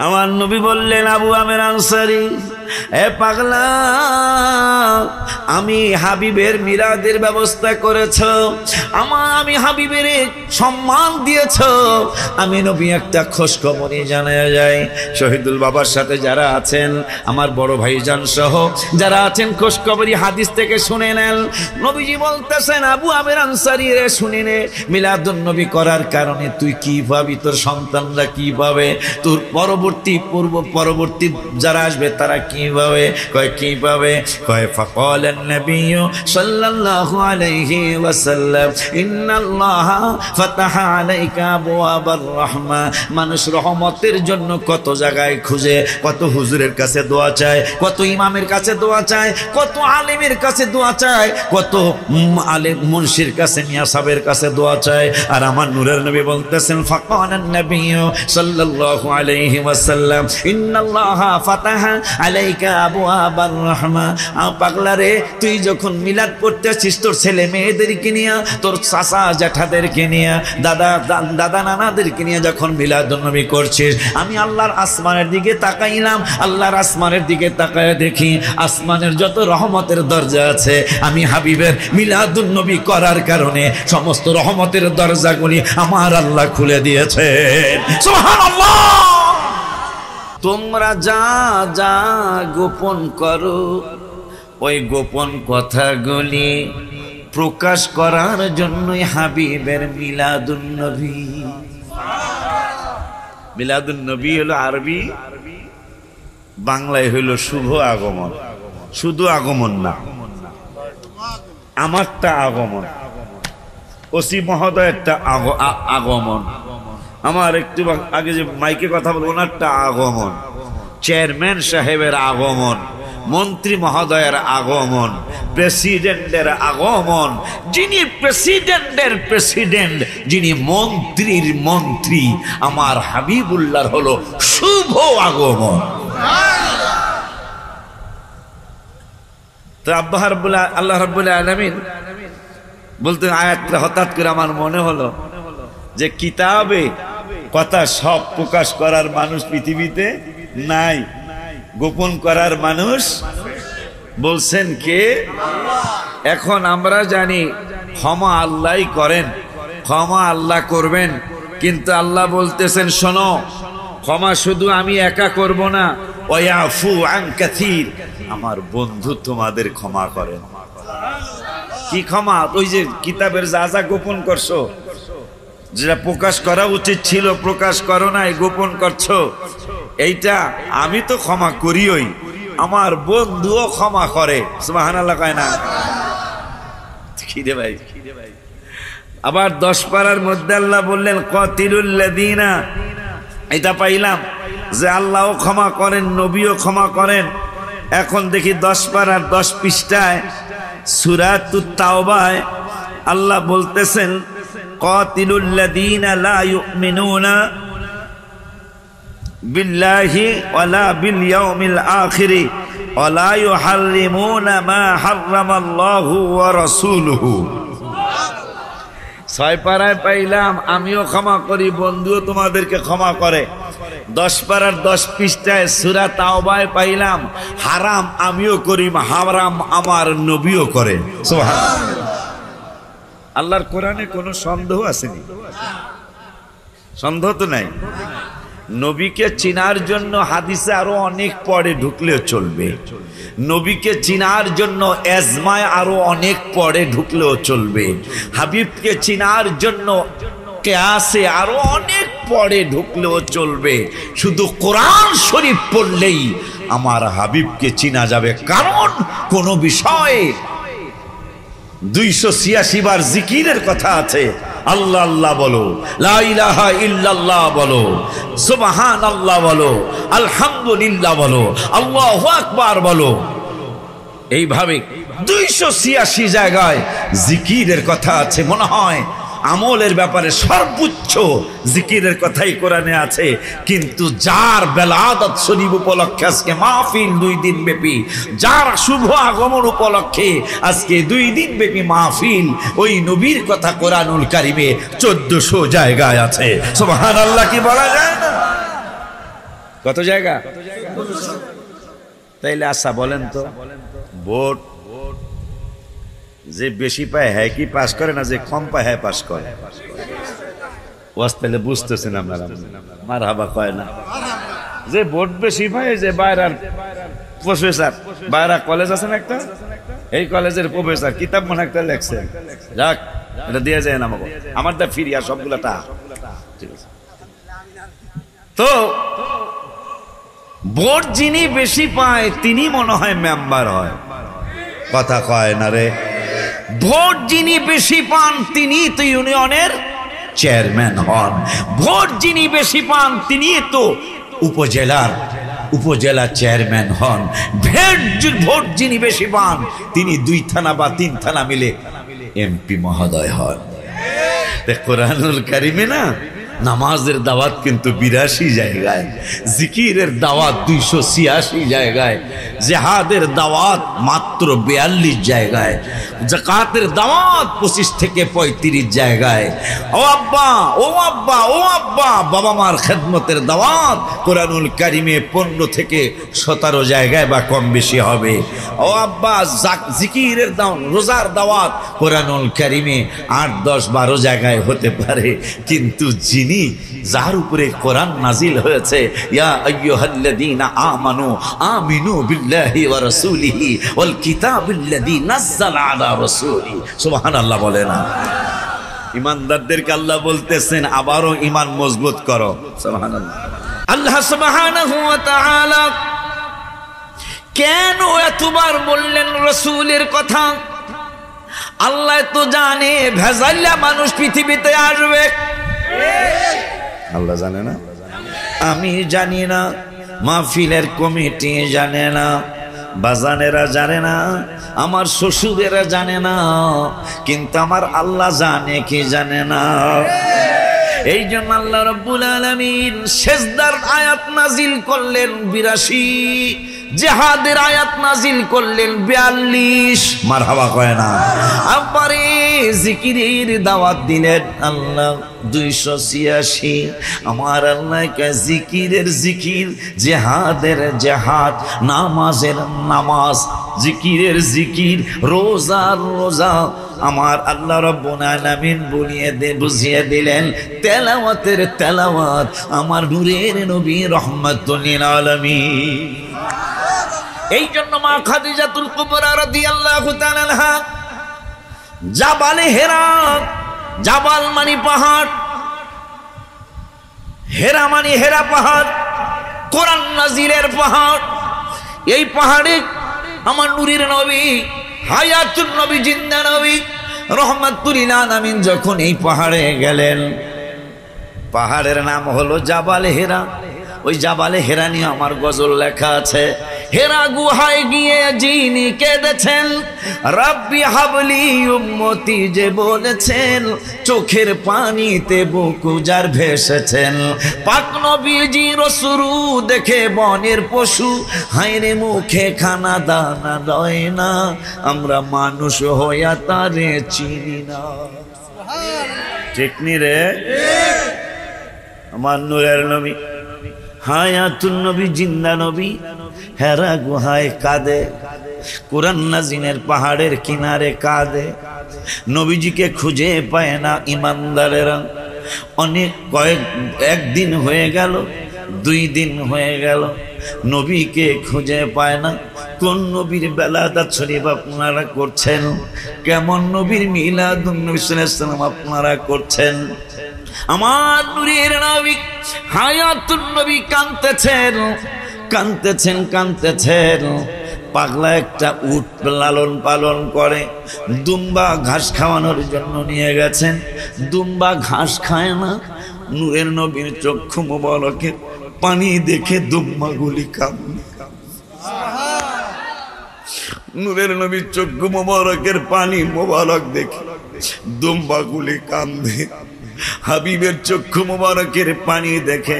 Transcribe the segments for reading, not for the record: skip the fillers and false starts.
আমার নবী বললেন, আবু আমের আনসারী, এ পাগলা, আমি হাবিবের মিলাদের ব্যবস্থা করেছ, আমি হাবিবের সম্মান দিয়েছ, আমি নবী একটা খোঁজখবরই জানা যায়। শহীদুল বাবার সাথে যারা আছেন, আমার বড় ভাইজান সহ যারা আছেন, খোঁজখবরই হাদিস থেকে শুনে নেন। নবীজি বলতেছেন, আবু আমের আনসারী রে, শুনে নে, মিলাদুন নবী করার কারণে তুই কি পাবি, তোর সন্তানরা কি পাবে, তোর পরবর্তী যারা আসবে তারা কি পাবে? কয় কি পাবে? কয় ফাকালান নবী সাল্লাল্লাহু আলাইহি ওয়াসাল্লাম, ইন্নাল্লাহা ফাতাহা আলাইকা আবওয়াবার রাহমা। মানুষ রহমতের জন্য কত জায়গায় খুঁজে, কত হুজুরের কাছে দোয়া চায়, কত ইমামের কাছে দোয়া চায়, কত আলেমের কাছে দোয়া চায়, কত আলেম মুন্সির কাছে, মিয়া সাহেবের কাছে দোয়া চায়। আর আমার নূরের নবী বলতেছেন, ফাকালান নবী সাল্লাল্লাহু আলাইহি ওয়াসাল্লাম, ইন্নাল্লাহা ফাতাহা আলাইকা আবওয়াবার রাহমা। পাগলা রে, তুই যখন মিলাদ পড়তেছিস, তোর ছেলে মেয়েদেরকে নিয়ে, তোর চাচা জ্যাঠাদেরকে নিয়ে, দাদা নানাদেরকে নিয়ে যখন মিলাদুন নবী করছিস, আমি আল্লাহর আসমানের দিকে তাকাইলাম, আল্লাহর আসমানের দিকে তাকায় দেখি আসমানের যত রহমতের দরজা আছে, আমি হাবিবের মিলাদুন নবী করার কারণে সমস্ত রহমতের দরজাগুলি আমার আল্লাহ খুলে দিয়েছে। সুবহানাল্লাহ। তোমরা যা যা গোপন করো, ওই গোপন কথাগুলি প্রকাশ করার জন্যই হাবিবের মিলাদুন নবী। মিলাদুন নবী হলো আরবি, বাংলায় হইল শুভ আগমন। শুধু আগমন না, আমারটা আগমন, ওসি মহোদয় একটা আগমন, আমার একটু আগে যে মাইকে কথা বলবো ওনারটা আগমন, চেয়ারম্যান সাহেবের আগমন, মন্ত্রী মহোদয়ের আগমন, প্রেসিডেন্টের আগমন, যিনি প্রেসিডেন্টের প্রেসিডেন্ট, যিনি মন্ত্রীর মন্ত্রী, আমার হাবিবুল্লাহর হলো শুভ আগমন। তো আল্লাহ রাব্বুল আলামিন বলতে আয়াতটা হঠাৎ করে আমার মনে হলো যে কিতাবে কথা সব প্রকাশ করার মানুষ পৃথিবীতে নাই, গোপন করার মানুষ বলছেন কে? এখন আমরা জানি ক্ষমা আল্লাহই করেন, ক্ষমা আল্লাহ করবেন, কিন্তু আল্লাহ বলতেছেন, শোনো, ক্ষমা শুধু আমি একা করব না, ওয়াফু আন কাসীর, আমার বন্ধু তোমাদের ক্ষমা করেন। কি ক্ষমা? ওই যে কিতাবের যা যা গোপন করছো, যেটা প্রকাশ করা উচিত ছিল প্রকাশ করো নাই, গোপন করছো, এইটা আমি তো ক্ষমা করিই, আমার বন্ধুও ক্ষমা করে। সুবহানাল্লাহ কয় না? খিদে ভাই। আবার 10 পারার মধ্যে আল্লাহ বললেন, কাতিলুল লাযিনা, এটা পাইলাম যে আল্লাহও ক্ষমা করেন, নবীও ক্ষমা করেন। এখন দেখি 10 পারার 10 পৃষ্ঠায় সূরাতুত তাওবায় আল্লাহ বলতেছেন, কাতিলুল লাযিনা লা ইউমিনুনা বিল্লাহি ওয়ালা বিল ইয়াউমিল আখির ওয়ালা ইউহাররিমুনা মা হাররামাল্লাহু ওয়া রাসূলুহু। 6 পারায় পাইলাম আমিও ক্ষমা করি, বন্ধুও তোমাদেরকে ক্ষমা করে। 10 পারার 10 পৃষ্ঠায় সূরা তাওবায় পাইলাম হারাম আমিও করি, হারাম আমার নবীও করে। সুবহানাল্লাহ। আল্লাহর কোরআনে কোনো সন্দেহ আসেনি, সন্দেহ তো নাই। নবীকে চিনার জন্য হাদিসে আরো অনেক পরে ঢুকলেও চলবে, নবীকে চিনার জন্য এজমায় আরো অনেক পরে ঢুকলেও চলবে, হাবিবকে চিনার জন্য কিয়াসে আরো অনেক পরে ঢুকলেও চলবে। শুধু কোরআন শরীফ পড়লেই আমার হাবিবকে চিনা যাবে। কারণ কোন বিষয়ে 286 বার জিকিরের কথা আছে। আল্লাহ আল্লাহ বলো, লা ইলাহা ইল্লাল্লাহ বলো, সুবহানাল্লাহ বলো, আলহামদুলিল্লাহ বলো, আল্লাহু আকবার বলো। এইভাবে 286 জায়গায় জিকিরের কথা আছে। মনে হয় আমলের ব্যাপারে সর্বোচ্চ জিকিরের কথাই কোরআনে আছে। কিন্তু যার বেলাদত শরীফ উপলক্ষে আজকে মাহফিল 2 দিন ব্যাপী, যার শুভ আগমন উপলক্ষে আজকে 2 দিন ব্যাপী মাহফিল, ওই নবীর কথা কোরআনুল কারিমে 1400 জায়গায় আছে। সুবহানাল্লাহ কি বলা যায় না? কত জায়গা? তাইলে আচ্ছা বলেন তো, ভোট যে বেশি পায় হ্যাঁ কি পাস করে, না যে কম পায় হ্যাঁ পাস করে? ওয়াজ তাহলে বুঝতেছেন আপনারা, মারহাবা কয় না? যে ভোট বেশি পায়, যে বাইরের প্রফেসর, বাইরা কলেজ আছে না একটা, এই কলেজের প্রফেসর কিতাব মনে একটা লেখছে, যাক এটা দিয়ে যায় না আমাকে, আমারটা ফিরিয়া সবগুলা টা। ঠিক আছে, তো ভোট যিনি বেশি পায় তিনি মনে হয় মেম্বার হয়, কথা কয় না রে? ভোট যিনি বেশি পান তিনি তো ইউনিয়নের চেয়ারম্যান হন, ভোট যিনি বেশি পান তিনি তো উপজেলা চেয়ারম্যান হন, ভোট যিনি বেশি পান তিনি 2 থানা বা 3 থানা মিলে এমপি মহোদয় হন। কোরআনুল কারিমে না নামাজের দাওয়াত কিন্তু 82 জায়গায়, জিকিরের দাওয়াত 286 জায়গায়, জিহাদের দাওয়াত মাত্র 42 জায়গায়, যাকাতের দাওয়াত 25 থেকে 35 জায়গায়। ও আব্বা ও আব্বা ও আব্বা, বাবা মার খেদমতের দাওয়াত কোরআনুল কারিমে 15 থেকে 17 জায়গায় বা কম বেশি হবে। ও আব্বা জিকিরের দাওয়াত, রোজার দাওয়াত কোরআনুল কারিমে 8, 10, 12 জায়গায় হতে পারে, কিন্তু যিনি যার উপরে কোরআন নাজিল হয়েছে, ইয়া আইয়ুহাল্লাযীনা আমানু আমিনু বিল্লাহি ওয়া রাসূলিহি ওয়াল কিতাবিল্লাযী নাযালা আলা রাসূলি, সুবহানাল্লাহ বলে না? ঈমানদারদেরকে আল্লাহ বলতেছেন আবারও ঈমান মজবুত করো, সুবহানাল্লাহ। আল্লাহ সুবহানাহু ওয়া তাআলা কেন এতবার বললেন রাসূলের কথা? আল্লাহ তো জানে ভেজাইলা মানুষ পৃথিবীতে আসবে, আল্লাহ জানে না? আমি জানি না, মাহফিলের কমিটি জানে না, বাজানেরা জানে না, আমার শ্বশুরেরা জানে না, কিন্তু আমার আল্লাহ জানে কি জানে না? এই জন্য আল্লাহ রাব্বুল আলামিন সেজদার আয়াত নাজিল করলেন 82, জিহাদের আয়াত নাজিল করলেন 42, মারহাবা কয় না? আবারে জিকিরের দাওয়াত দিলেন আল্লাহ 286। আমার আল্লাহ কে জিকিরের জিকির, জিহাদের জিহাদ, নামাজের নামাজ, জিকিরের জিকির, রোজার রোজা। আমার আল্লাহ রাব্বুল আলামিন বুঝিয়ে দিলেন তেলাওয়াতের তেলাওয়াত আমার নূরের নবী রাহমাতুল লিল আলামিন। এই জন্য মা খাদিজাতুল কুবরা রাদিয়াল্লাহু তাআলা আনহা জাবালে হেরা, জাবাল মানে পাহাড়, হেরা মানে হেরা পাহাড়, কোরআন নাজিলের পাহাড়। এই পাহাড়ে আমার নূরের নবী, হায়াতুন নবী, জিন্দা নবী রাহমাতুল লিল আলামিন যখন এই পাহাড়ে গেলেন, পাহাড়ের নাম হলো জাবালে হেরা। ওই জাবালে হেরা নিয়ে আমার গজল লেখা আছে। হেরা গুহায় গিয়ে যিনি কেঁদেছেন, রাব্বি হাবলি উম্মতি যে বলেছেন, চোখের পানিতে বুক উজাড় ভেসেছেন। পাক নবীজি রসুরু দেখে বনের পশু, হায়রে মুখে খানা দানা লয় না, আমরা মানুষ হইয়া তারে চিনি না। ঠিক নি রে? আমার নূরের নবী, হায়াতুন নবী, জিন্দা নবী হেরা গুহায় কাঁদে, কোরআন নাজিলের পাহাড়ের কিনারে কাঁদে, নবীজিকে খুঁজে পায় না ইমানদারেরা। অনেক একদিন হয়ে গেল, 2 দিন হয়ে গেল, নবীকে খুঁজে পায় না। কোন নবীর বেলাদাত শরীফ আপনারা করছেন? কেমন নবীর মিলাদুন নবী সাল্লাল্লাহু আলাইহি ওয়াসাল্লাম আপনারা করছেন? আমার নূরের নবী, হায়াতুন নবী কাঁদতেছেন, কাঁদতেছেন, কাঁদতেছেন। পাগলা একটা উট লালন পালন করে, দুম্বা ঘাস খাওয়ানোর জন্য নিয়ে গেছেন। দুম্বা ঘাস খায় না। নূরের নবীর চক্ষু মোবারকে পানি দেখে দুম্বাগুলি কাঁদে। নূরের নবীর চক্ষু মোবারকের পানি মোবারক দেখে দুম্বাগুলি কাঁদে। হাবিবের চক্ষু মোবারকের পানি দেখে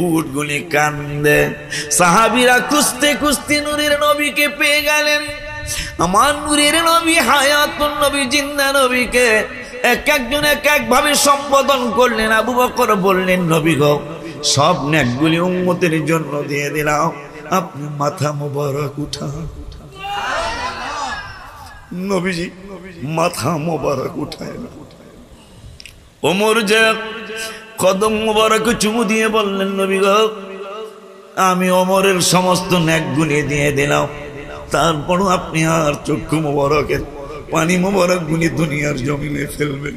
উটগুলি কান্দে। সাহাবীরা খুঁজতে খুঁজতে নূরের নবীকে পেয়ে গেলেন। আমার নূরের নবী, হায়াতুন নবী, জিন্দা নবীকে এক একজন এক এক ভাবে সম্বোধন করলেন। আবু বকর বললেন, নবী গো সব নেকগুলি উম্মতের জন্য দিয়ে দিলাম, আপনি মাথা মোবারক উঠান। নবীজি মাথা মোবারক উঠায় না। ওমর যে কদম মোবারক চুমু দিয়ে বললেন, নবী গো আমি ওমরের সমস্ত নেকগুলি দিয়ে দিলাম, তারপরও আপনি আর চক্ষু মোবারকের পানি মোবারক গুলি দুনিয়ার জমিনে ফেলবেন।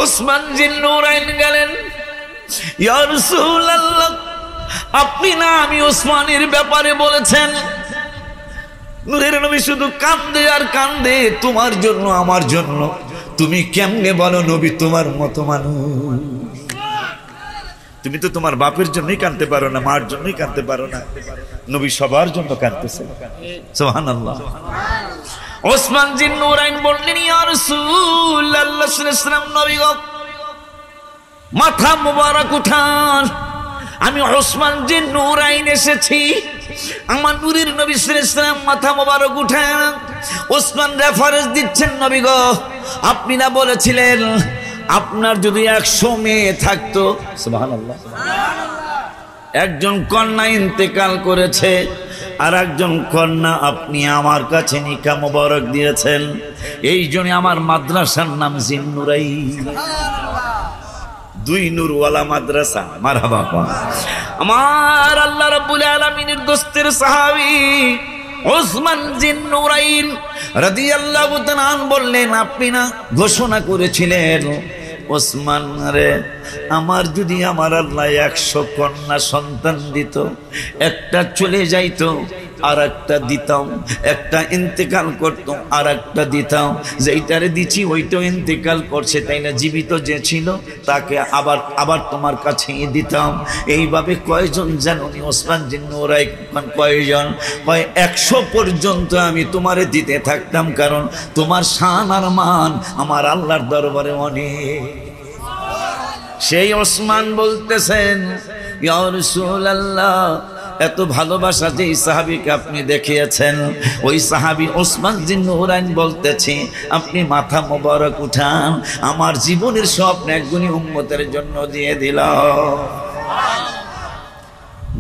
ওসমান জিন্নুরাইন গেলেন, ইয়া রাসূলুল্লাহ আপনি না আমি ওসমানের ব্যাপারে বলেছেন। নূরের নবী শুধু কান্দে আর কান্দে, তোমার জন্য আমার জন্য। তুমি কেমনে বলো নবী তোমার মতো মানুষ? তুমি তো তোমার বাপের জন্যই কাঁদতে পারো না, মার জন্যই কাঁদতে পারো না, নবী সবার জন্য কাঁদতেছে। সুবহানাল্লাহ। ওসমান জিন্নুরাইন বললেন, ইয়া রাসূলুল্লাহ সাল্লাল্লাহু আলাইহি ওয়াসাল্লাম নবী গো মাথা মোবারক উঠান। আমি ওসমান জিন্নুরাইন এসেছি, আমার নূরের নবী সাল্লাল্লাহু আলাইহি ওয়াসাল্লাম মাথা মোবারক উঠান। ওসমান রেফারেন্স দিচ্ছেন, নবী গো আপনি না বলেছিলেন আপনার যদি 100 মেয়ে থাকতো, সুবহানাল্লাহ, একজন কন্যা ইন্তেকাল করেছে আর একজন কন্যা আপনি আমার কাছে নিকাহ মোবারক দিয়েছেন, এই জন্য আমার মাদ্রাসার নাম জিন্নুরাইন, 2 নূরওয়ালা মাদ্রাসা। মারহাবা। আমার আল্লাহ রাব্বুল আলামিনের দোস্তের সাহাবী ওসমান জিন্নুরাইন রাদিয়াল্লাহু তাআলা বললেন, আপনি না ঘোষণা করেছিলেন ওসমান রে আমার যদি আমার আল্লাহ 100 কন্যা সন্তান দিত, একটা চলে যাইতো আর একটা দিতাম, একটা ইন্তেকাল করতো আর একটা দিতাম, যেইটারে দিচ্ছি ওইটাও ইন্তেকাল করছে, তাই না জীবিত যে ছিল তাকে আবার আবার তোমার কাছে দিতাম। এইভাবে কয়জন জানি ওসমান জিন্নুরাইন কয়জন? কয় 100 পর্যন্ত আমি তোমারে দিতে থাকতাম, কারণ তোমার শান আর মান আমার আল্লাহর দরবারে অনেক। সেই ওসমান বলতেছেন, ইয়া রাসূলুল্লাহ এত ভালোবাসা যে সাহাবীকে আপনি দেখিয়েছেন, ওই সাহাবী ওসমান জিন্নুরাইন বলতেছি আপনি মাথা মোবারক উঠান, আমার জীবনের সব নেকগুলি উম্মতের জন্য দিয়ে দিলাম।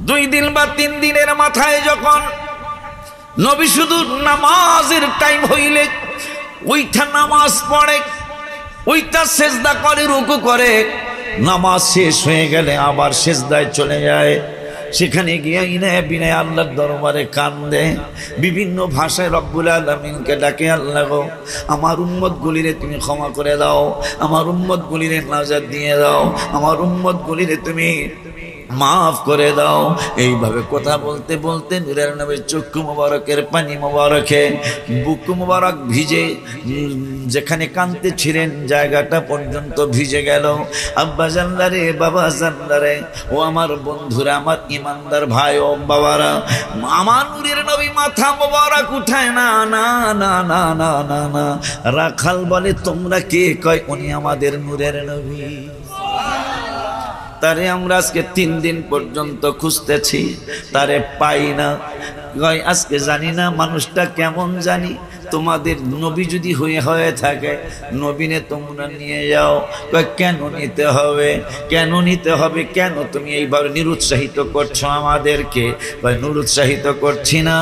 2 দিন বা 3 দিনের মাথায় যখন নবী শুধু নামাজের টাইম হইলে ওইটা নামাজ পড়ে, ওইটা সেজদা করে, রুকু করে, নামাজ শেষ হয়ে গেলে আবার সেজদায় চলে যায়, সেখানে গিয়ে ইনায় বিনায় আল্লাহর দরবারে কান্দে, বিভিন্ন ভাষায় রব্বুল আলামিনকে ডাকে, আল্লাহ গো আমার উম্মত গুলিরে তুমি ক্ষমা করে দাও, আমার উম্মত গুলিরে নাজাত দিয়ে দাও, আমার উম্মত গুলিরে তুমি মাফ করে দাও। এইভাবে কথা বলতে বলতে নূরের নবীর চক্ষু মোবারকের পানি মোবারকে বুক মোবারক ভিজে, যেখানে কাঁদতে ছিলেন জায়গাটা পর্যন্ত ভিজে গেল। আব্বা জানলারে, বাবা জানলারে, ও আমার বন্ধুরা, আমার ইমানদার ভাই ও বাবারা, আমার নূরের নবী মাথা মোবারক উঠায় না, না না না না না না। রাখাল বলে তোমরা কে? কয় উনি আমাদের নূরের নবী। তারে আমরা আজকে 3 দিন পর্যন্ত খুঁজতেছি, তারে পাই না। আজকে জানি না মানুষটা কেমন জানি, তোমাদের নবী যদি হয়ে থাকে নবীনে তোমরা নিয়ে যাও। কেন নিতে হবে? কেন নিতে হবে? কেন তুমি এইভাবে নিরুৎসাহিত করছো আমাদেরকে? নিরুৎসাহিত করছি না,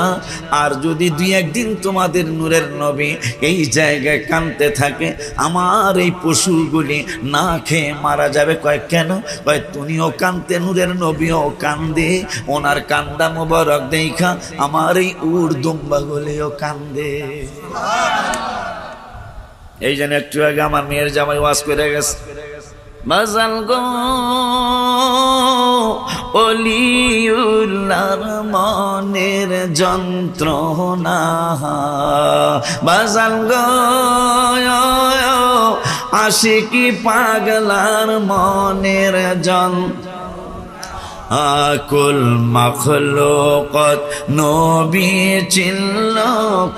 আর যদি 2-1 দিন তোমাদের নূরের নবী এই জায়গায় কাঁদতে থাকে, আমার এই পশুগুলি না খেয়ে মারা যাবে। কেন? তুমিও কাঁদতে, নূরের নবীও কান্দে, ওনার কান্দা মোবারক দেখা আমার এই উট দুম্বাগুলিও কান্দে। এই জন্য একটু আগে আমার মেয়ের জামাই ওয়াজ করে গেছে, বাজাল গো অলিউল্লাহর মনের যন্ত্রণা, বাজাল গো আশিকি পাগলার মনের যন্ত্রণা। কুল মখলুকাত নবী চিল্ল,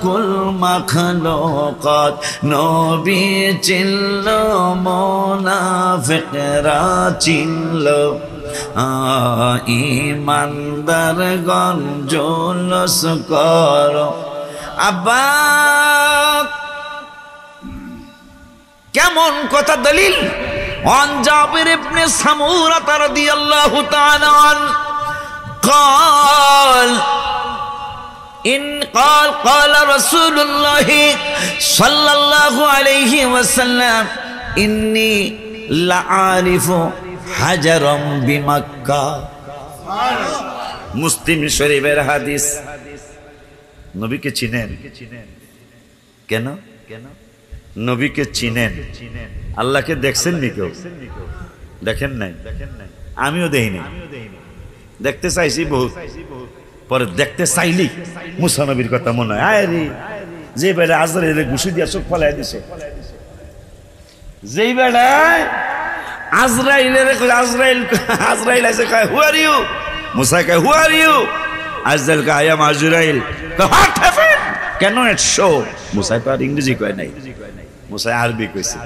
কুল মখলুকাত নবী চিল্ল, মুনাফিকরা চিল্ল, ঈমানদারগণ জুলুস করো। আব্বা কেমন কথা দলিল? عن جابر بن سمورة رضي الله تعالى عنه قال رسول الله صلى الله عليه وسلم إني لعارف حجرا بمكة মুসলিম শরীফের হাদিস নবীকে চিনেন কেন নবীকে চিনেন আল্লাহকে দেখছেন নি কেউ দেখেন নাই আমিও দেখিনি দেখতে চাইছি বহুত পরে দেখতে চাইলি মুসা নবীর কথা মনে হয় আরে যে বেড়া আজরাইলে ঘুষি দিয়া চোখ ফলাই দিছে যেই বেড়া আজরাইল আছে কয় হু আর ইউ মুসা কয় হু আর ইউ আজরাইল কয় আই এম আজরাইল হোয়াট হ্যাপেন্ড কেন ইট শো মুসা তো আর ইংরেজি কয় নাই মুসা আরবি কইছে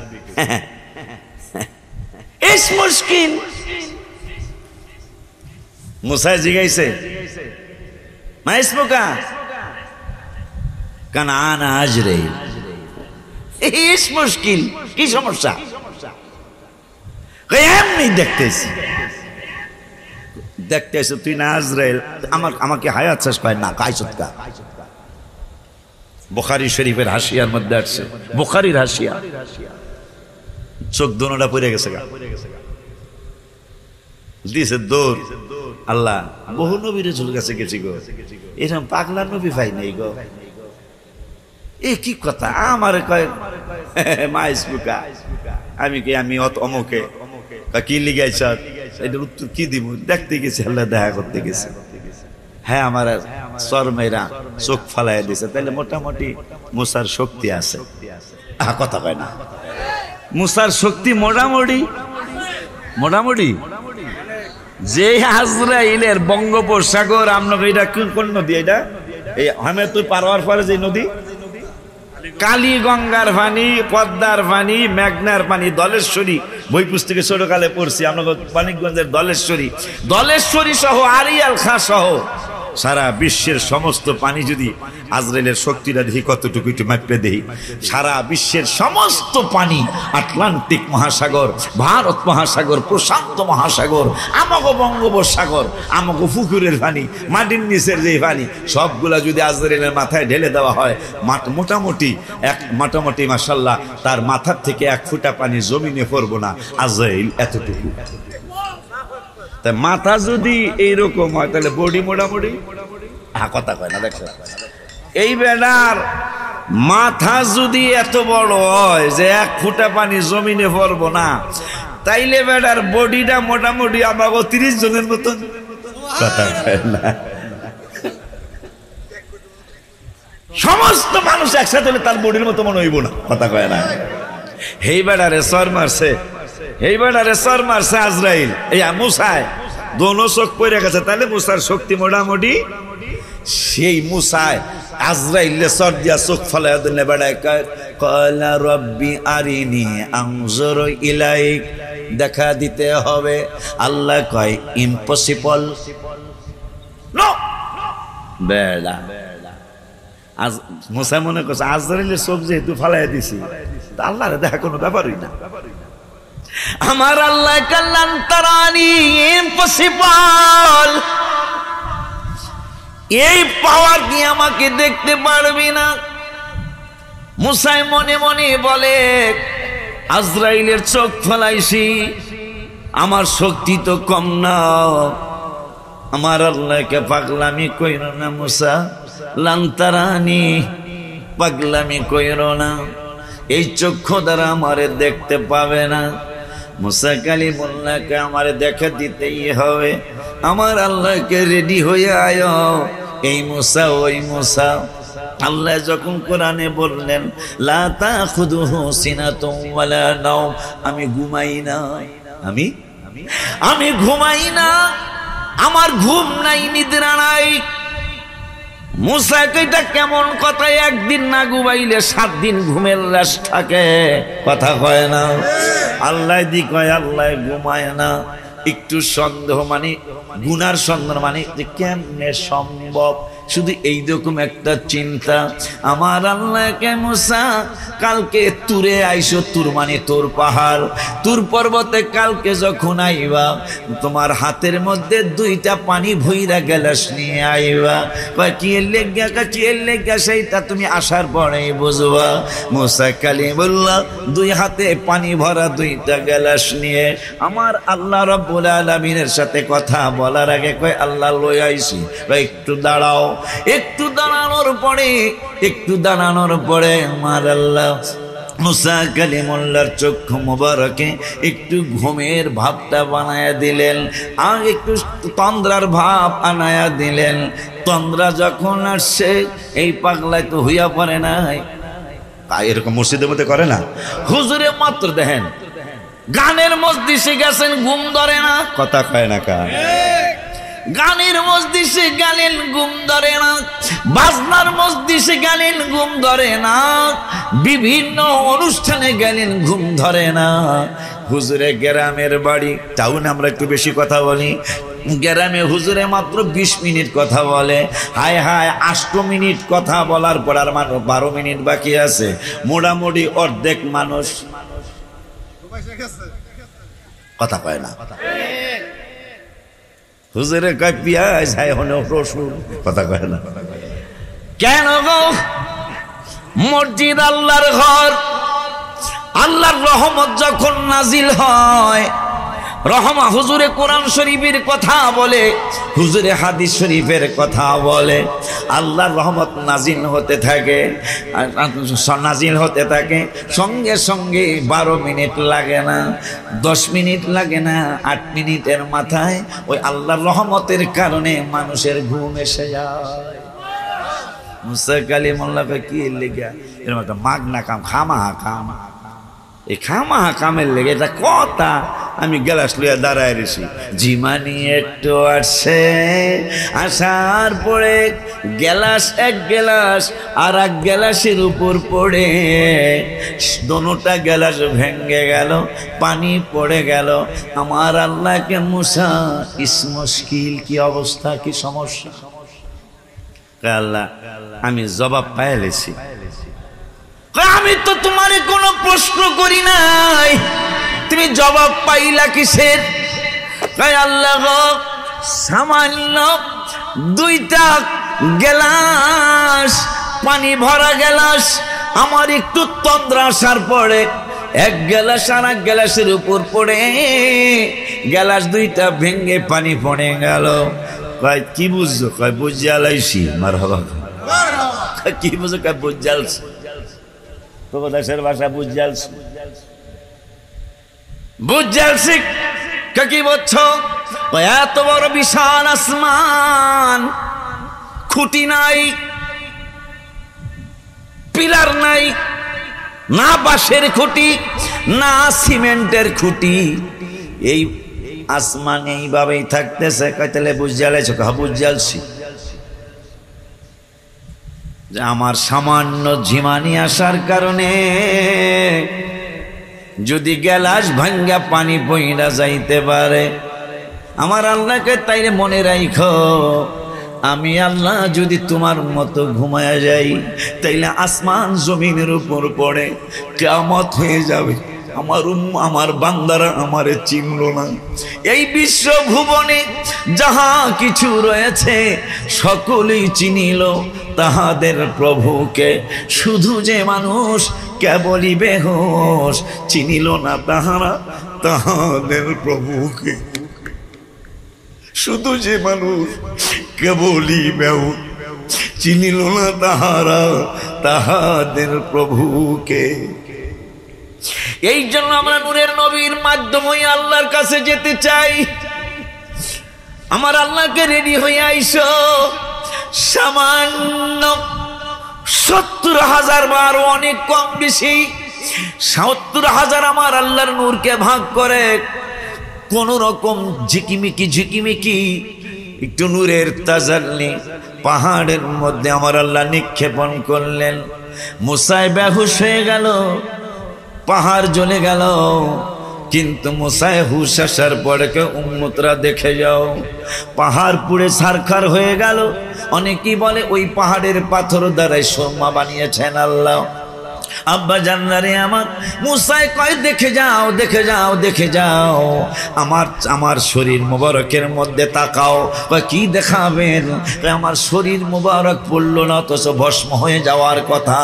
ইস মুশকিল মুসা জিগাইছে মা ইসমুকা কানা আনা আজরাইল ইস মুশকিল কি সমস্যা এমনি দেখতেছি তুই না আজরাইল আমাকে হায়াত শেষ পায় না কাইসৎকা বুখারী শরীফের হাসিয়ার মধ্যে আছে বুখারীর হাসিয়া চোখ দোনোটা পড়ে গেছে গা দিছে দৌড় আল্লাহ বহু নবীর চলে গেছে গেছি গো এরকম পাগলা নবী পাই নাই গো এ কি কথা আমার কয় মাইসবুকা আমি কি আমি অত অমুকে কি লিগাইছ এটার উত্তর কি দিব দেখতে গেছি আল্লাহ দেখা করতে গেছে হ্যাঁ আমার শরমেরা চোখ ফালাই দিছে তাহলে মোটামুটি মুসার শক্তি আছে কথা কয় না মুসার শক্তি মোটামুটি যে আজরাইলের বঙ্গোপসাগর আপনাকে এটা কোন নদী এটা এই আমি তুই পারোয়ার পরে যে নদী কালী গঙ্গার পানি পদ্মার পানি মেঘনার পানি দলেশ্বরী বই পুস্তকে ছোটকালে পড়ছি আমরা মানিকগঞ্জের দলেশ্বরী সহ আরিয়াল খাঁ সহ সারা বিশ্বের সমস্ত পানি যদি আজরাইলের শক্তিটা দেখি কতটুকু একটু মাপে দেখি সারা বিশ্বের সমস্ত পানি আটলান্টিক মহাসাগর ভারত মহাসাগর প্রশান্ত মহাসাগর আমাগো বঙ্গোপসাগর আমাগো পুকুরের পানি মাটির নিচের যে পানি সবগুলা যদি আজরাইলের মাথায় ঢেলে দেওয়া হয় মোটামুটি মাশাআল্লাহ তার মাথার থেকে 1 ফুটা পানি জমিনে পড়বো না আজরাইল এতটুকু তা মাথা যদি এইরকম হয় তাহলে বডি মোটামুটি কথা কয় না দেখো এই বেড়ার মাথা যদি এত বড় হয় যে 1 ফুটা পানি জমিনে পড়বো না তাইলে বেড়ার বডিটা মোটামুটি আমাকে 30 জনের মতন কথা কয় না সমস্ত মানুষ একসাথে হলে তার বডির মতো মনে হইব না কথা কয় না এই বেড়ারে সর মারছে আজরাইল এই মুসায় দোনো চোখ পড়ে গেছে তাহলে মুসার শক্তি মোটামুটি সেই মুসায় আজরাইল সর দিয়া চোখ ফলাই দিলে বেড়ায় কয়লা রব্বি আরিনি আনজুরু ইলাইক দেখা দিতে হবে আল্লাহ কয় ইম্পসিবল নো বেড়া আজ মুসা মনে করছে আজরাইলের চোখ যেহেতু ফালাই দিছি তা আল্লাহরে দেখা কোনো ব্যাপারই না আমার আল্লাহ কাল্লান তারানি ইম্পসিবল এই পাওয়ার দিয়ে আমাকে দেখতে পারবি না মুসাই মনে মনে বলে আজরাইলের চোখ ফলাইছি আমার শক্তি তো কম না আমার আল্লাহকে পাগলামি কইরো না মুসা লান্তারানি পাগলামি কইরো না এই চক্ষু দ্বারা আমারে দেখতে পাবে না মুসা কালিমুল্লাহকে আমারে দেখা দিতেই হবে আমার আল্লাহকে রেডি হয়ে আয় এই মুসা ওই মুসা আল্লাহ যখন কোরআনে বললেন লা তাখুযুহু সিনাতুন ওয়ালা নাওম আমি ঘুমাই না আমি ঘুমাই না আমার ঘুম নাই নিদ্রা নাই মুসা কইটা কেমন কথা একদিন না ঘুমাইলে 7 দিন ঘুমের লাশ থাকে কথা কয় না আল্লাহ দি কয় আল্লাহ ঘুমায় না একটু সন্দেহ মানে গুনার সন্দেহ মানে যে কেমনে সম্ভব শুধু এইরকম একটা চিন্তা, আমার আল্লাহকে মুসা কালকে তুরে আইসো, তুর মানে তোর পাহাড়, তুর পর্বতে কালকে যখন আইবা তোমার হাতের মধ্যে 2টা পানি ভইরা গ্লাস নিয়ে আইবা। কি এর লেগা সেইটা তুমি আসার পরেই বুঝবা। মুসা কালিমুল্লাহ 2 হাতে পানি ভরা 2টা গ্লাস নিয়ে আমার আল্লাহ রাব্বুল আলামিনের সাথে কথা বলার আগে কয় আল্লাহ লই আইছি, একটু দাঁড়াও। একটু দাঁড়ানোর পরে আমার আল্লাহ মুসা কালিমুল্লাহর চক্ষু মোবারকে একটু ঘুমের ভাবটা বানায়া দিলেন, আর একটু তন্দ্রার ভাব আনায়া দিলেন। তন্দ্রা যখন আসছে এই পাগলায় তো হইয়া পড়ে নাই, এরকম মসজিদের মধ্যে করে না হুজুরে, মাত্র দেখেন গানের মজলিসে গেছেন, ঘুম ধরে না, কথা কয় না কা, গানের মজলিসে গেলেন ঘুম ধরে না, বাজনার মজলিসে গেলেন ঘুম ধরে না, বিভিন্ন অনুষ্ঠানে গেলেন ঘুম ধরে না। হুজুরে গ্রামের বাড়ি, টাউনে আমরা একটু বেশি কথা বলি, গ্রামে হুজুরে মাত্র 20 মিনিট কথা বলে। হায় হায় 8 মিনিট কথা বলার পর আর 12 মিনিট বাকি আছে, মোটামুটি অর্ধেক মানুষ কথা কয় না। হুজুরে কয় পিয়াজ, হায় হলো রসুন, কথা কয় না। কেন গো? মসজিদ আল্লাহর ঘর, আল্লাহর রহমত যখন নাজিল হয়, হুজুরে কোরআন শরীফের কথা বলে, হুজুরে হাদিস শরীফের কথা বলে, আল্লাহর রহমত নাজিল হতে থাকে, সঙ্গে সঙ্গে 12 মিনিট লাগে না, 10 মিনিট লাগে না, 8 মিনিটের মাথায় ওই আল্লাহর রহমতের কারণে মানুষের ঘুম এসে যায়। মুসা কালিমুল্লাহকে কি লেগে এরকম একটা মাগনা কাম, খামাহা কাম, এই খামাহা কামের লেগে এটা কথা। আমি গ্লাস লইয়া দাঁড়ায় রয়েছি, জিমানি একটু আসছে, আসার পরে এক গ্লাস আর এক গ্লাসের উপর পড়ে দোনোটা গ্লাস ভেঙে গেল, পানি পড়ে গেল। আমার আল্লাহকে মুসা ইস মুশকিল, কি অবস্থা, কি সমস্যা? আল্লাহ আমি জবাব পাইলেছি, আমি তো তোমার কোনো প্রশ্ন করি নাই, তুমি জবাব পাইলা কিসের? আল্লাহ সামান্য 2টা গ্লাস পানি ভরা গ্লাস, আমার একটু তন্দ্রা আসার পরে এক গ্লাস আর এক গ্লাসের উপর পড়ে গ্লাস 2টা ভেঙে পানি পড়ে গেল। কয় কি বুঝছো? কয় বুঝালাইছি। মারহাবা। কি বুঝো? কয় বুঝালছি। তোর দেশের ভাষা বুঝালছি, বুঝালছি। কি বলছো? এত বড় বিশাল আসমান, খুঁটি নাই, পিলার নাই, না বাঁশের খুঁটি না সিমেন্টের খুঁটি, এই আসমান এইভাবেই থাকতেছে। কয় তাহলে বুঝালাইছো? বুঝালছি। যে আমার সামান্য ঝিমানি আসার কারণে যদি গ্লাস ভাঙ্গা পানি বইরা যাইতে পারে, আমার আল্লাহকে তাইলে মনে রাখো, আমি আল্লাহ যদি তোমার মতো ঘুমায়া যাই তাইলে আসমান জমিনের উপর পড়ে কিয়ামত হয়ে যাবে। আমার বান্দারা আমারে চিনল না। এই বিশ্ব ভুবনে যাহা কিছু রয়েছে সকলেই চিনিল তাহাদের প্রভুকে, শুধু যে মানুষ কেবলই বেহুশ চিনিল না তাহারা তাহাদের প্রভুকে। শুধু যে মানুষ কেবলই বেহুশ চিনিল না তাহারা তাহাদের প্রভুকে। এই জন্য আমরা নূরের নবীর মাধ্যমে আল্লাহর কাছে যেতে চাই। আমার আল্লাহকে রেডি হয়ে আইসো। সামান্য 70,000 বার, অনেক কম বেশি 70,000 আমার আল্লাহর নূরকে ভাগ করে কোন রকম ঝিকিমিকি একটু নূরের তাজাল্লি পাহাড়ের মধ্যে আমার আল্লাহ নিক্ষেপণ করলেন। মুসা বেহুশ হয়ে গেল, পাহাড় জ্বলে গেল। কিন্তু মুসা হুশ আসার পরে কে উম্মতরা দেখে যাও, পাহাড় পুড়ে ছারখার হয়ে গেল, অনেকেই বলে ওই পাহাড়ের পাথর দ্বারাই সুরমা বানিয়েছেন আল্লাহ। আব্বা জানলারে আমার মুসাই কয় দেখে যাও দেখে যাও দেখে যাও, আমার শরীর মুবারকের মধ্যে তাকাও। কি দেখাবেন? আমার শরীর মুবারক পড়লো না, অথচ ভস্ম হয়ে যাওয়ার কথা।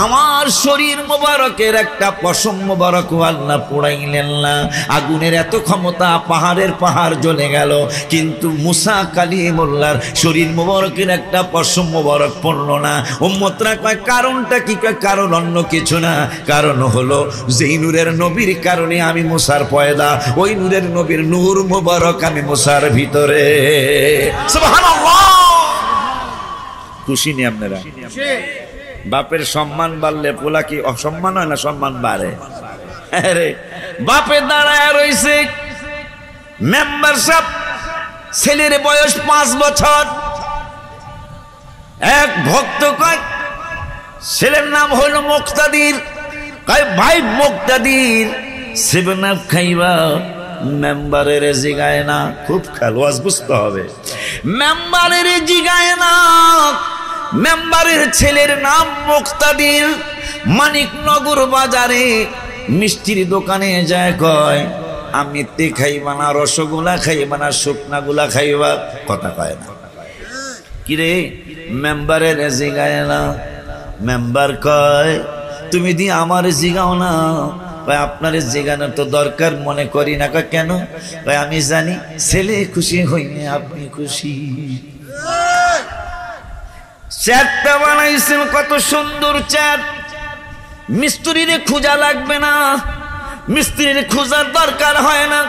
আমার শরীর মুবারকের একটা পশম মুবারক আল্লাহ পোড়াইলেন না। আগুনের এত ক্ষমতা, পাহাড়ের পাহাড় জ্বলে গেল, কিন্তু মুসা কালিমুল্লাহর শরীর মুবারকের একটা পশম মুবারক পড়লো না। উম্মতরা কয় কারণটা কি? কারণ অন্য কিছু না, কারণ হলো যেই নূরের নবীর কারণে আমি মুসার পয়দা, ওই নূরের নবীর নূর মুবারক আমি মুসার ভিতরে। সুবহানাল্লাহ। খুশি নি আপনারা? বাপের সম্মান বাড়লে পোলা কি অসম্মান হয় না? সম্মান বাড়ে। আরে বাপের দাঁড়ায় রইছে মেম্বার সাহেব, ছেলের বয়স 5 বছর। এক ভক্ত কয় ছেলের নাম হইল মুক্তাদির, কয় ভাই মুক্তাদির 7 আপ খাইবা? মেম্বারের জিগায় না, খুব খেয়াল, ওয়াজ বুঝতে হবে। মেম্বারের জিগায় না, মেম্বারের ছেলের নাম মুক্তাদির। মানিকনগর বাজারে মিষ্টির দোকানে যায়, কয় আমি তে খাইবা না, রসগোল্লা খাইবা না, শুকনাগুলা খাইবা? কথা কয় না। কিরে মেম্বারের জিগায় না? মেম্বার কয় তুমি দি আমার জিগাও না। ভাই আপনার জিগানোর তো দরকার মনে করি না। কয় কেন? ভাই আমি জানি ছেলে খুশি হইনি আপনি খুশি। চেয়ারটা বানাইছেন কত সুন্দর চেয়ার, মিস্ত্রির খোঁজা লাগবে না, মিস্ত্রির খোঁজার দরকার হয় না।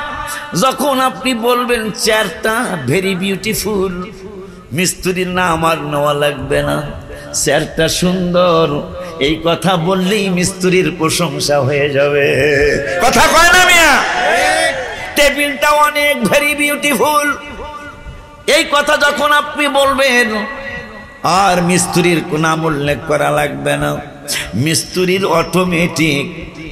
যখন আপনি বলবেন চেয়ারটা ভেরি বিউটিফুল, মিস্ত্রির না আমার নেওয়া লাগবে না, চেয়ারটা সুন্দর, এই কথা বললেই মিস্ত্রির প্রশংসা হয়ে যাবে। কথা কয় না মিয়া? টেবিলটা অনেক ভেরি বিউটিফুল, এই কথা যখন আপনি বলবেন আর মিস্ত্রির নাম উল্লেখ করা লাগবে না, মিস্ত্রির অটোমেটিক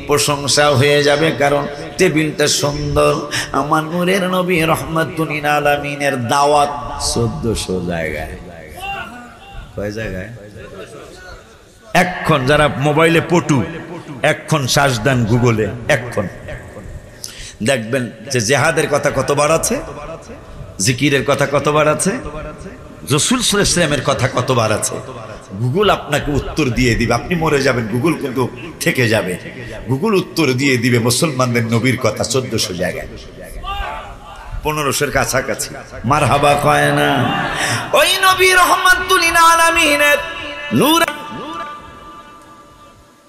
প্রশংসা হয়ে যাবে, কারণ টেবিলটা সুন্দর। আমার নূরের নবী রহমাতুল লিল আলামিনের দাওয়াত 1400 জায়গায়। কয় জায়গায়? এখন যারা মোবাইলে পটু, এখন সার্চ দেন গুগলে, এখন দেখবেন যে জেহাদের কথা কতবার আছে, জিকিরের কথা কতবার আছে, রাসূল সাল্লাল্লাহু আলাইহি ওয়াসাল্লামের কথা কতবার আছে। গুগল আপনাকে উত্তর দিয়ে দিবে, আপনি মরে যাবেন, গুগল কিন্তু থেকে যাবে। গুগল উত্তর দিয়ে দিবে মুসলমানদের নবীর কথা 1400 জায়গায়, 1500-এর কাছাকাছি। মারহাবা কয় না? ওই নবী রহমাতুল লিল আলামিনের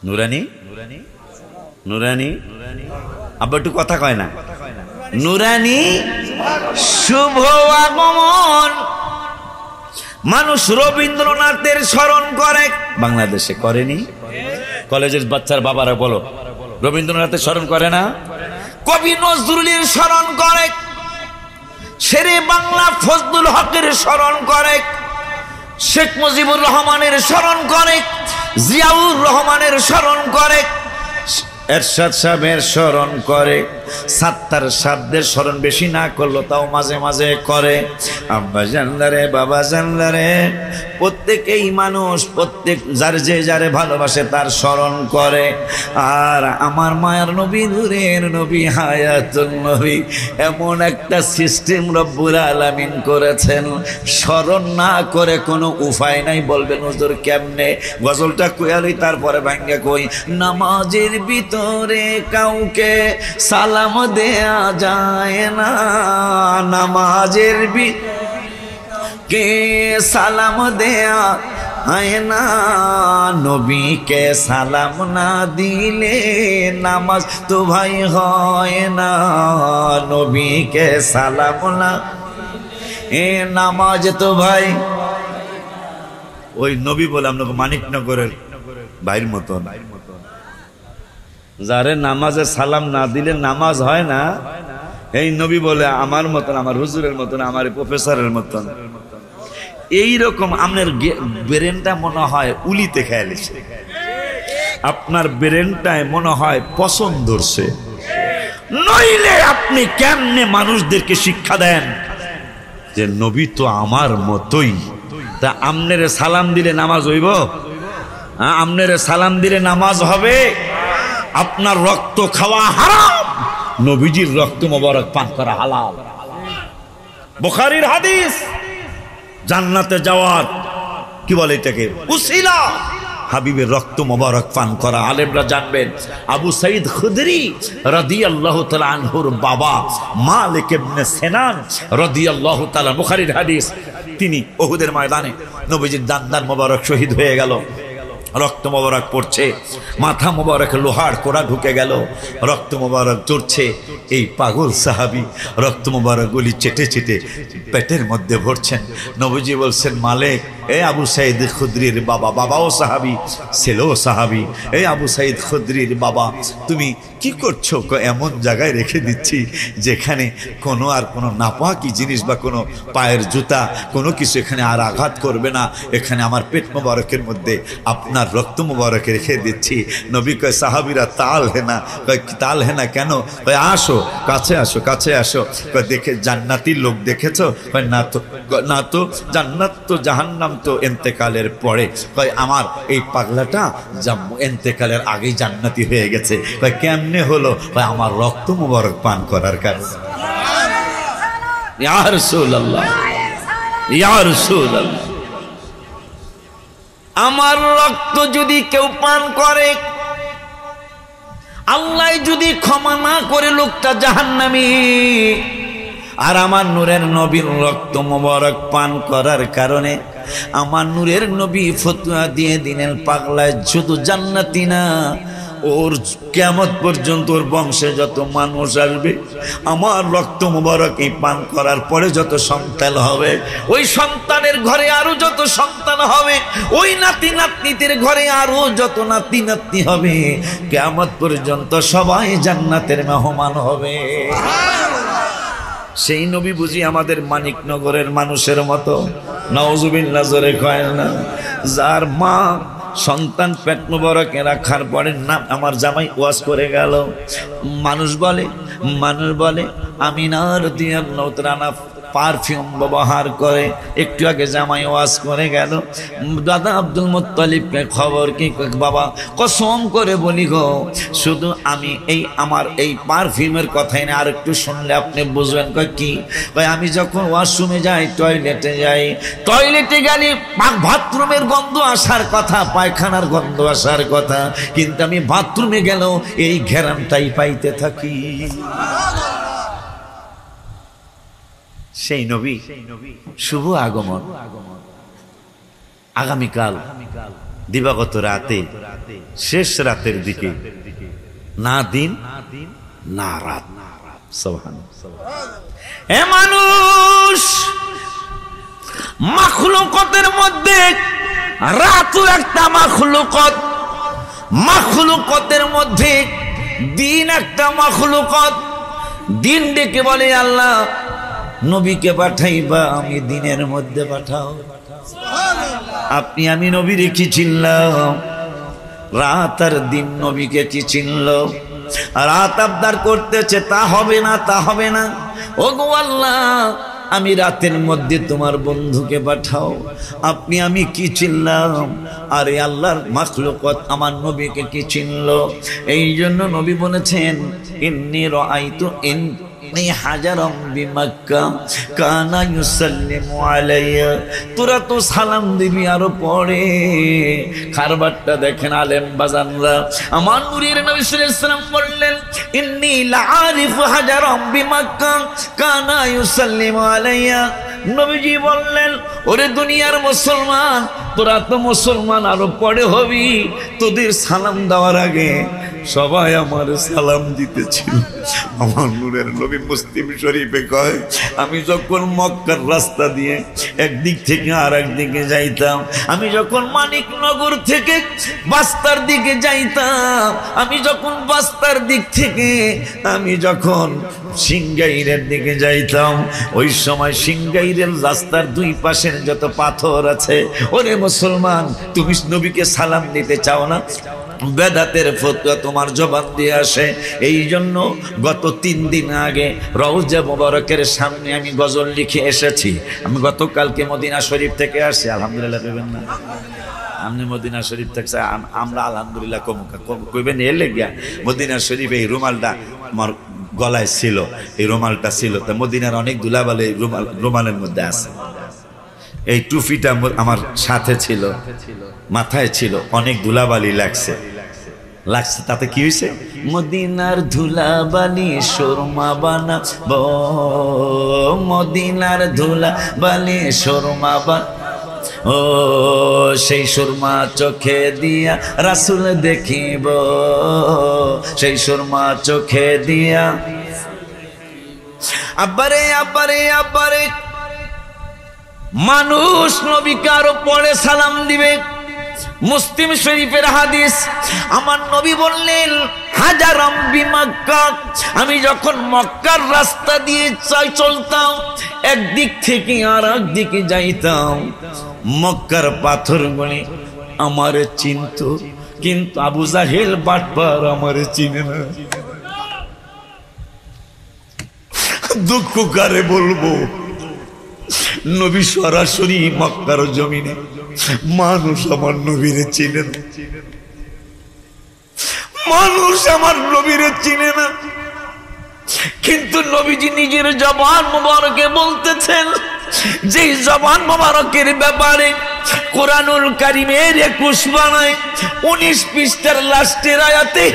নুরানি নুরানি, আবার একটু কথা কয় না, নুরানি শুভ আগমন। মানুষ রবীন্দ্রনাথের স্মরণ করে, বাংলাদেশে করেনি? কলেজের বাচ্চার বাবারা বলো, রবীন্দ্রনাথের স্মরণ করে না? কবি নজরুলের স্মরণ করে, শেরে বাংলা ফজলুল হকের স্মরণ করে, শেখ মুজিবুর রহমানের স্মরণ করে, জিয়াউর রহমানের স্মরণ করে, এরশাদ সাহেবের স্মরণ করে, সাত্তার সাহেবদের স্মরণ বেশি না করলো তাও মাঝে মাঝে করে। আব্বা জানলারে, বাবা জানলারে, প্রত্যেকেই মানুষ, প্রত্যেক যার যে যারে ভালোবাসে তার স্মরণ করে। আর আমার মায়ের নবী, নূরের নবী, হায়াতুল নবী এমন একটা সিস্টেম রব্বুল আলামিন করেছেন, স্মরণ না করে কোনো উপায় নাই। বলবেন হুজুর কেমনে? গজলটা কইয়ালি তারপরে ভাঙ্গা কই, নামাজের ভিতরে কাউকে সালাম দেয়া যায় না, নামাজের কে সালাম দেয়া হয় না, নবীকে সালাম না দিলে নামাজ তো ভাই হয় না, নবীকে সালাম না নামাজ তো ভাই। ওই নবী বলে আপনাকে মানিকনগরের ভাইয়ের মতন, যারে নামাজে সালাম না দিলে নামাজ হয় না, এই নবী বলে আমার মতন, আমার হুজুরের মতন, আমার প্রফেসরের মতন। এইরকম আপনার ব্রেনটা মনে হয় উলিতে খেয়ালিছে, আপনার ব্রেনটায় মনে হয় পছন্দ ধরছে, নইলে আপনি কেমনে মানুষদেরকে শিক্ষা দেন যে নবী তো আমার মতোই, তা আমনেরে সালাম দিলে নামাজ হইব? আমনেরে সালাম দিলে নামাজ হবে? আপনার রক্ত খাওয়া হারাম, নবীজির রক্ত মোবারক পান করা হালাল। বুখারীর হাদিস। জান্নাতে যাওয়ার কি বলে এটাকে উসিলা হাবিবের রক্ত মোবারক পান করা। আলেমরা জানবেন আবু সাঈদ খুদরি রাদিয়াল্লাহু তাআলা আনহুর বাবা মালিক ইবনে সিনান রাদিয়াল্লাহু তাআলা, বুখারীর হাদিস, তিনি উহুদের ময়দানে নবীজির দান্দার মোবারক শহীদ হয়ে গেল। রক্ত মোবারক পড়ছে, মাথা মোবারক লোহার কোড়া ঢুকে গেল, রক্ত মোবারক চড়ছে। এই পাগল সাহাবী রক্ত মোবারক গুলি চেটে চেটে পেটের মধ্যে ভরছেন। নবীজি বলছেন, মালিক, এই আবু সাঈদ খুদরির বাবা, বাবাও সাহাবী ছেলেও সাহাবী, এই আবু সাঈদ খুদরির বাবা, তুমি কি করছো? এমন জায়গায় রেখে দিচ্ছি যেখানে কোনো আর কোনো নাপাকি জিনিস বা কোনো পায়ের জুতা কোনো কিছু এখানে আর আঘাত করবে না। এখানে আমার পেট মোবারকের মধ্যে আপনার রক্ত মোবারক রেখে দিচ্ছি। নবী কয়, সাহাবীরা তাল হেনা। কয়, তাল হেনা কেন? কয়, আসো কাছে, আসো কাছে আসো। কয়, দেখে জান্নাতি লোক দেখেছো? কয়, না তো, না তো, জান্নাত তো জাহান্নাম তো এন্তেকালের পরে। কয়, আমার এই পাগলাটা এন্তেকালের আগেই জান্নাতি হয়ে গেছে। কয়, কেমনে হলো? কয়, আমার রক্ত মোবারক পান করার কারণে। ইয়া রাসূলুল্লাহ, ইয়া রাসূলুল্লাহ, আমার রক্ত যদি কেউ পান করে, আল্লাহ যদি ক্ষমা না করে লোকটা জাহান্নামী। আর আমার নূরের নবীর রক্ত মোবারক পান করার কারণে আমার নূরের নবী ফতোয়া দিয়ে দিলেন, পাগলায় শুধু জান্নাতি না, ওর কিয়ামত পর্যন্ত ওর বংশে যত মানুষ আসবে আমার রক্ত মোবারক পান করার পরে যত সন্তান হবে, ওই সন্তানের ঘরে আরো যত সন্তান হবে, ওই নাতি নাতনিদের ঘরে আরো যত নাতি নাতনি হবে, কিয়ামত পর্যন্ত সবাই জান্নাতের মেহমান হবে। সেই নবী বুঝি আমাদের মানিকনগরের মানুষের মতো? নাউজুবিল্লাহ, জোরে কয় না। যার মা সন্তান পেট মোবারকে রাখার পরে না, আমার জামাই ওয়াজ করে গেল, মানুষ বলে আমিনা রাদিয়াল্লাহু তাআলা পারফিউম ব্যবহার করে। একটু আগে জামাই ওয়াজ করে গেল, দাদা আব্দুল মুত্তালিবকে খবর কি? বাবা কসম করে বলি গো, শুধু আমি আমার এই পারফিউমের কথাই না, আর একটু শুনলে আপনি বুঝবেন। কয়, কি? কয়, আমি যখন ওয়াশরুমে যাই, টয়লেটে গেলে বাথরুমের গন্ধ আসার কথা, পায়খানার গন্ধ আসার কথা, কিন্তু আমি বাথরুমে গেলেও এই ঘেরানটাই পাইতে থাকি। সেই নবী শুভ আগমন। আগামীকাল দিবাগত রাতে, শেষ রাতের দিকে, না দিন না রাত। এ মানুষ, মাখলুকতের মধ্যে রাতও একটা মাখলুকত, মাখলুকতের মধ্যে দিন একটা মাখলুকত। দিন ডেকে বলে, আল্লাহ নবীকে পাঠাইবা, আমি দিনের মধ্যে পাঠাও। আপনি আমি নবীরে কি চিনলাম? রাত আর দিন নবীকে কি চিনল? রাত আবদার করতেছে, তা হবে না, তা হবে না। ও গো আল্লাহ, আমি রাতের মধ্যে তোমার বন্ধুকে পাঠাও। আপনি আমি কি চিনলাম? আরে আল্লাহর মাখলুকত আমার নবীকে কি চিনল? এই জন্য নবী বলেছেন, ইন্নী রাআইতু হাজারাম বিমাক্কা কানা ইউসাল্লিমু আলাইয়া। তোরা তো সালাম দিবি আরো পরে। খারবারটা দেখেন আলেম বাজানরা। আমার নূরের নবী সাল্লাল্লাহু আলাইহি ওয়াসাল্লাম বললেন, ইন্নী লাআরিফু হাজারাম বিমাক্কা কানা ইউসাল্লিমু আলাইয়া। নবীজি বললেন, ওরে দুনিয়ার মুসলমান, তোরা তো মুসলমান আরো পরে হবি, তোদের সালাম দেওয়ার আগে সবাই আমার সালাম দিতেছিল। আমার নূরের নবী মুসলিম শরীফে কয়, আমি যখন মক্কার রাস্তা দিয়ে একদিক থেকে আর একদিকে যাইতাম, আমি যখন মানিকনগর থেকে বাস্তার দিকে যাইতাম, আমি যখন বাস্তার দিক থেকে আমি যখন সিংগাইরের দিকে যাইতাম, ওই সময় সিংগাইরের রাস্তার দুই পাশের যত পাথর আছে, ওরে মুসলমান, তুমি নবীকে সালাম দিতে চাও না? বেদাতের ফতোয়া তোমার জবান দিয়ে আসে। এই জন্য গত 3 দিন আগে রওজা মুবারকের সামনে আমি গজল লিখে এসেছি। আমি গতকালকে মদিনা শরীফ থেকে আসছি, আলহামদুলিল্লাহ কইবেন না? আপনি মদিনা শরীফ থেকে আমরা আলহামদুলিল্লাহ কইবেন এর লেগিয়া মদিনা শরীফ এই রুমালটা আমার গলায় ছিল, এই রুমালটা ছিল। তা মদিনার অনেক দুলাবালি রুমালের মধ্যে আছে। এই টুপিটা আমার সাথে ছিল, মাথায় ছিল, অনেক ধুলাবালি লাগছে। তাতে কি হয়েছে? মদিনার ধুলাবালি সুরমা বানাবো, মদিনার ধুলাবালি সুরমা ও সেই সুরমা চোখে দিয়া রাসূল দেখিব, সেই সুরমা চোখে দিয়া। আব্বারে আব্বারে আব্বারে মানুষ নবীকে আরো পরে সালাম দিবে। মুসলিম শরীফের হাদিস, আমার নবী বললেন হাজারাম বিমাক্কা, আমি যখন মক্কার রাস্তা দিয়ে চলতাম, একদিক থেকে আর এক দিকে যাইতাম, মক্কার পাথরগুলি আমারে চিনত, কিন্তু আবু জাহেল বাটপার আমারে চিনে না। দুঃখ কারে বলবো, নবী সরাসরি মক্কার জমিনে, মানুষ আমার নবীরে চিনে না, মানুষ আমার নবীরে চিনে না। কিন্তু নবীজি নিজের জবান মুবারকে বলতেছেন, যে জবান মুবারকের ব্যাপারে কোরআনুল কারীমের 21 বানায় 19 পৃষ্ঠার লাস্টের আয়াতে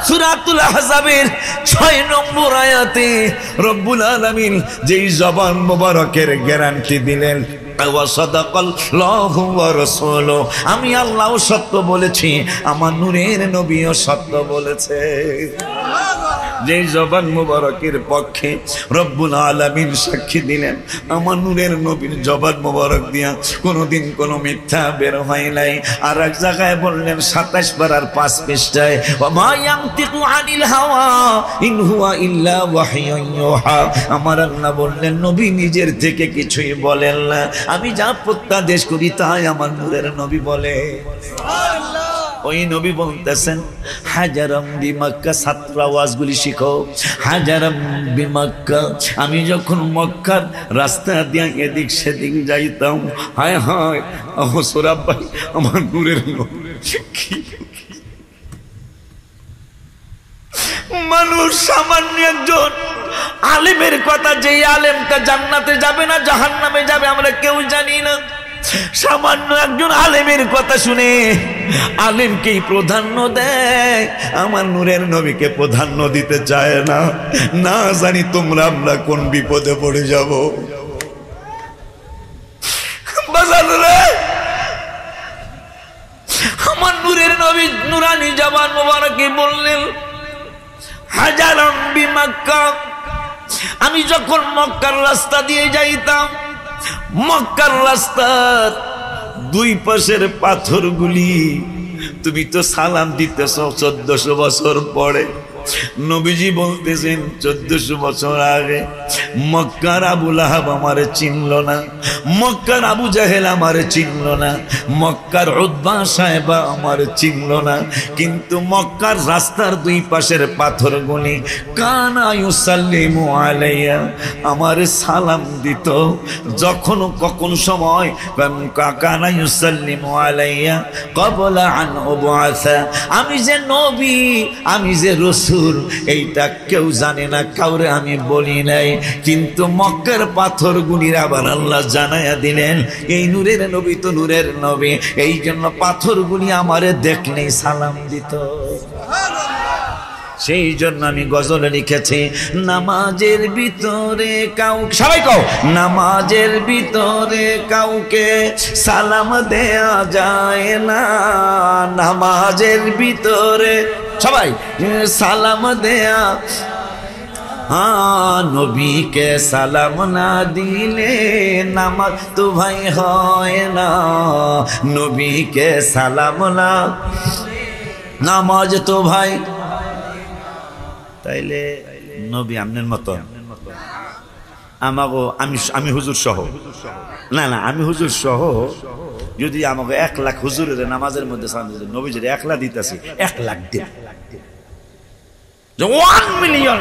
সূরাতুল আহজাবের 6 নম্বর আয়াতে রব্বুল আলামিন যেই জবান মুবারকের গ্যারান্টি দিলেন, আমি আল্লাহ সত্য বলেছি, আমার নূরের নবীও সত্য বলেছে। যে জবান মুবারকের পক্ষে রব্বুল আলামিন সাক্ষী দিলেন, আমার নূরের নবীর জবান মুবারক দিয়া কোনোদিন কোনো মিথ্যা বের হয় নাই। আর এক জায়গায় বললেন 27 পারার 5 পৃষ্ঠায়, ওয়া মা ইয়ানতিকু আনিল হাওয়া ইন হুয়া ইল্লা ওয়াহয়ুন ইউহা, আমার আল্লাহ বললেন নবী নিজের থেকে কিছুই বলেন না, আমি যা প্রত্যাদেশ করি তাই আমার নূরের নবী বলে। সুবহানাল্লাহ। ওই নবী বলতেছেন হাজারাম বিমাক্কা, ছাত্র আওয়াজগুলি শিখো, হাজারাম বিমাক্কা, আমি যখন মক্কার রাস্তা দিয়ে এদিক সেদিক যাইতাম, হায় হায় সোরাব ভাই আমার নূরের নবী। মানুষ সামান্য একজন আলেমের কথা, যে আলেমটা জান্নাতে যাবে না জাহান্নামে যাবে আমরা কেউ জানি না, সামান্য একজন আলেমের কথা শুনে আলেমকেই প্রাধান্য দেয়, আমার নূরের নবীকে প্রাধান্য দিতে চায় না। না জানি তোমরা আমরা কোন বিপদে পড়ে যাব। আমার নূরের নবী নুরানি জবান মোবারকে বললেন হাজারাম বিমাক্কা, আমি যখন মক্কার রাস্তা দিয়ে যাইতাম, মক্কার রাস্তার 2 পাশের পাথরগুলি, তুমি তো সালাম দিতেছ 1400 বছর পরে। নবীজি বলতেছেন 1400 বছর আগে মক্কার আবু লাহাব আমারে চিনল না, মক্কার আবু জাহেল আমারে চিনল না, মক্কার উতবা সাহেবা আমারে চিনল না, কিন্তু মক্কার রাস্তার 2 পাশের পাথরগুলি কানা ইউসাল্লিমু আলাইয়া, আমারে সালাম দিত যখন কখন সময়, কানা ইউসাল্লিমু আলাইয়া ক্বাবলা আন উবআসা, আমি যে নবী, আমি যে রাসূল এইটা কেউ জানে না, কাউরে আমি বলি নাই, কিন্তু মক্কার পাথরগুলির আবার আল্লাহ জানায়া দিলেন এই নূরের নবী তো নূরের নবী, এই জন্য পাথরগুলি আমারে দেখলেই সালাম দিত। সেই জন্য আমি গজল লিখেছি, নামাজের ভিতরে কাউকে, সবাই কও, নামাজের ভিতরে কাউকে সালাম দেয়া যায় না, নামাজের ভিতরে সবাই সালাম দেয়া, নবীকে সালাম না দিলে নামাজ তো ভাই হয় না, নবীকে সালাম না, নামাজ তো ভাই। তাইলে নবী আমনের মতো আমাগো, আমি হুজুর সহ, না না আমি হুজুর সহ যদি আমাকে 1 লাখ হুজুরের নামাজের মধ্যে সালাম দিতে, নবীজির 1 লাখ দিতেছি, 1 লাখ দিন, 1 মিলিয়ন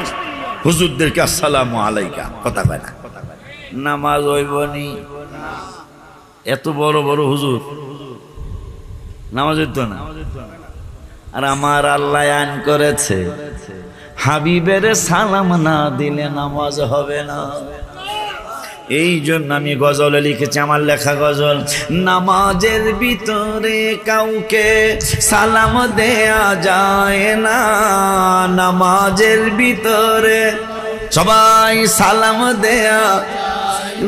হুজুরদেরকে আসসালামু আলাইকা কথা কয় না, নামাজ হইবনি। এত বড় বড় হুজুর নামাজ হইতো না। আর আমার আল্লাহ আইন করেছে, হাবিবের সালাম না দিলে নামাজ হবে না। এই জন্য আমি গজলে লিখেছি, আমার লেখা গজল, নামাজের ভিতরে কাউকে সালাম দেয়া যায় না, নামাজের ভিতরে সবাই সালাম দেয়া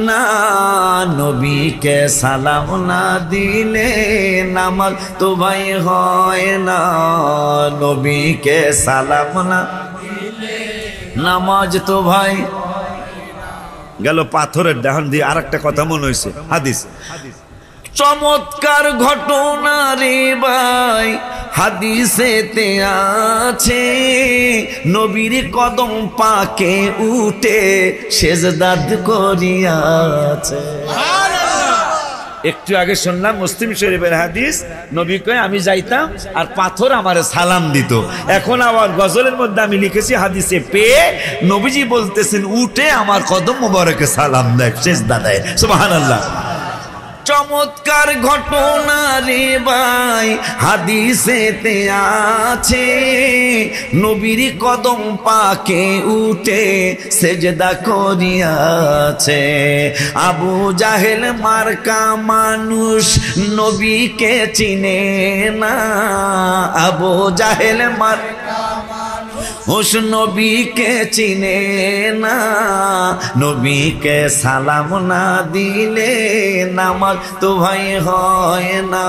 না, নবীকে সালাম না দিলে নামাজ তো ভাই হয় না, নবীকে সালাম না দিলে নামাজ তো ভাই। গেল পাথরের ডাহান দিয়ে আর একটা কথা মনে হয়েছে, হাদিস, চমৎকার ঘটনা রে ভাই, হাদিসেতে আছে, নবীর কদম পাকে উঠে সেজদাত করিয়াছে। একটু আগে শুনলাম মুসলিম শরীফের হাদিস, নবী কয় আমি যাইতাম আর পাথর আমারে সালাম দিত। এখন আবার গজলের মধ্যে আমি লিখেছি, হাদিসে পেয়ে নবীজি বলতেছেন উঠে আমার কদম মোবারকে সালাম দেয়, সেজদা দেয়। সুবহানাল্লাহ। চমৎকার ঘটনা রে ভাই, হাদিসেতে আছে, নবীর কদম পাকে উঠে সেজদা করিয়াছে। আবু জাহেল মার্কা মানুষ নবীকে চিনে না, আবু জাহেল মার্কা মানুষ নবীকে চিনে না, নবীকে সালাম না দিলে নামাজ তো ভাই হয় না,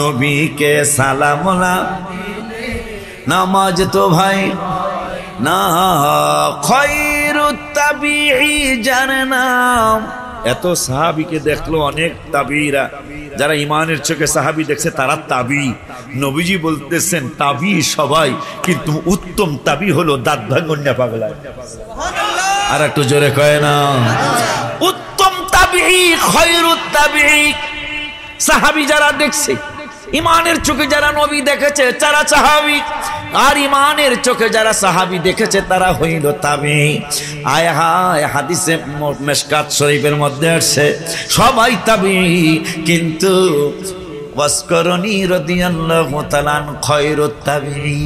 নবীকে সালাম না দিলে নামাজ তো ভাই না। খায়রুত তাবিঈ যার নাম, এত সাহাবীকে দেখলো অনেক তাবিঈরা, যারা ইমানের চোখে সাহাবী দেখছে তারা তাবি। নবীজি বলতেছেন তাবি সবাই, কিন্তু উত্তম তাবি হলো দাঁত ভাঙন্যা পাগলা। আর একটু জোরে কয় না, উত্তম তাবিঈ, খায়রুত তাবিঈ, সাহাবী যারা দেখছে, ইমানের চোখে যারা নবী দেখেছে তারা সাহাবী, আর ইমানের চোখে যারা সাহাবী দেখেছে তারা হইল তাবিঈ। আয় হায়, হাদিসে মিশকাত শরীফের মধ্যে আসছে সবাই তাবিঈ, কিন্তু ওয়াসকরনি রাদিয়াল্লাহু তাআলা খায়রুত তাবিঈ,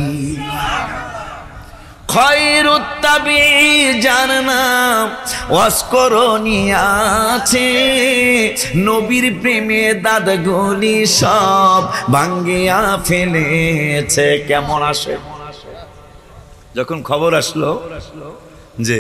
খায়রুত তাবিঈ যার নাম ওয়াসকরনি আছে, নবীর প্রেমে দাঁতগুলি সব ভাঙ্গিয়া ফেলেছে। কেমন আসে, যখন খবর আসলো যে